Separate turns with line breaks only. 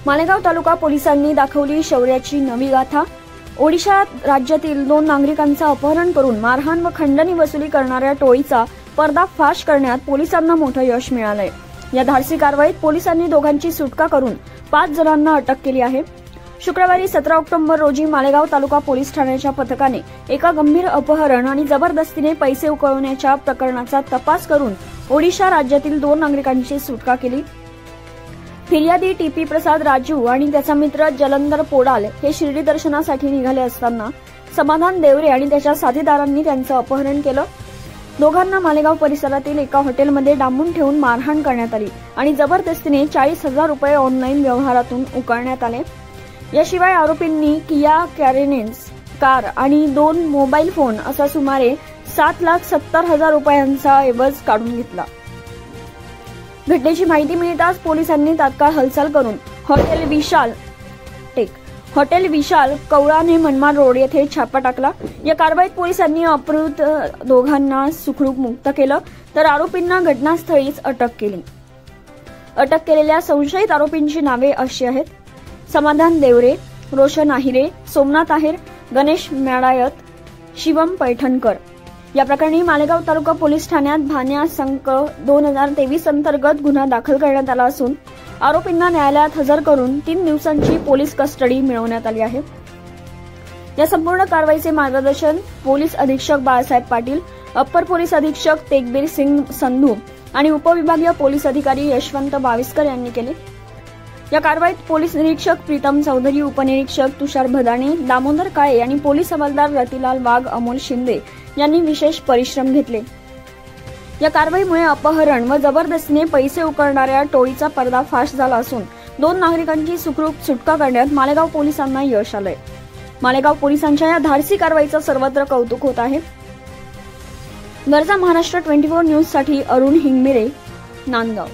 मालेगाव तालुका पोलिसांनी दाखवली शौर्याची नवी गाथा। ओडिशा राज्यातील 2 नागरिकांचं अपहरण करून मारहाण व खंडणी वसुली करणाऱ्या टोळीचा पर्दाफाश करण्यात पोलिसांना मोठं यश मिळालंय। या धाडसी कारवाईत पोलिसांनी दोघांची सुटका करून 5 जणांना अटक केली आहे। शुक्रवारी 17 ऑक्टोबर रोजी मालेगाव तालुका पोलीस ठाण्याच्या पथकाने एका गंभीर अपहरण आणि जबरदस्तीने पैसे उकळवण्याच्या प्रकरणाचा तपास करून ओडिशा राज्यातील 2 नागरिकांची सुटका केली। फिर्यादी टीपी प्रसाद राजू आणि त्याचा मित्र जलंधर पोडाल हे शिर्डी दर्शनासाठी निघाले असताना समाधान देवरे आणि त्याच्या साथीदारांनी त्यांचं अपहरण केलं। दोघांना मालेगाव परिसरातील एका हॉटेलमध्ये डांबून ठेवून मारहाण करण्यात आली आणि जबरदस्तीने 40,000 रुपये ऑनलाईन व्यवहारातून उकळण्यात आले। याशिवाय आरोपींनी किया कॅरेनेन्स कार आणि 2 मोबाईल फोन असा सुमारे 7,70,000 रुपयांचा एवज काढून घेतला। घटनेची माहिती मिळताच पोलिसांनी तात्काळ हालचाल करून हॉटेल विशाल कवळाने मनमाड रोड येथे छापा टाकला। या कारवाईत पोलिसांनी अपहृत दोघांना सुखरूप मुक्त केलं तर आरोपींना घटनास्थळीच अटक केली। अटक केलेल्या संशयित आरोपींची नावे अशी आहेत: समाधान देवरे, रोशन आहिरे, सोमनाथ आहेर, गणेश मेडायत, शिवम पैठणकर। या प्रकरणी मालेगाव तालुका पोलीस ठाण्यात भान्या संक 2023 अंतर्गत गुन्हा दाखल करण्यात आला असून आरोपींना न्यायालयात हजर करून 3 दिवसांची पोलीस कस्टडी मिळवण्यात आली आहे। या संपूर्ण कारवाईचे मार्गदर्शन पोलीस अधीक्षक बाळासाहेब पाटील, अप्पर पोलीस अधीक्षक तेगबीर सिंग संधू आणि उपविभागीय पोलीस अधिकारी यशवंत बाविस्कर यांनी केले। या कारवाईत पोलीस निरीक्षक प्रीतम चौधरी, उपनिरीक्षक तुषार भदाणे, दामोदर काळे आणि पोलीस हवालदार रतिलाल वाघ, अमोल शिंदे यांनी विशेष परिश्रम घेतले। या कारवाईमुळे अपहरण व जबरदस्तीने पैसे उकळणाऱ्या टोळीचा पर्दाफाश झाला असून 2 नागरिकांची सुखरूप सुटका करण्यात मालेगाव पोलिसांना यश आलंय। मालेगाव पोलिसांच्या या धाडसी कारवाईचं सर्वत्र कौतुक होत आहे। गरजा महाराष्ट्र 24 न्यूज साठी अरुण हिंगमिरे, नांदगाव।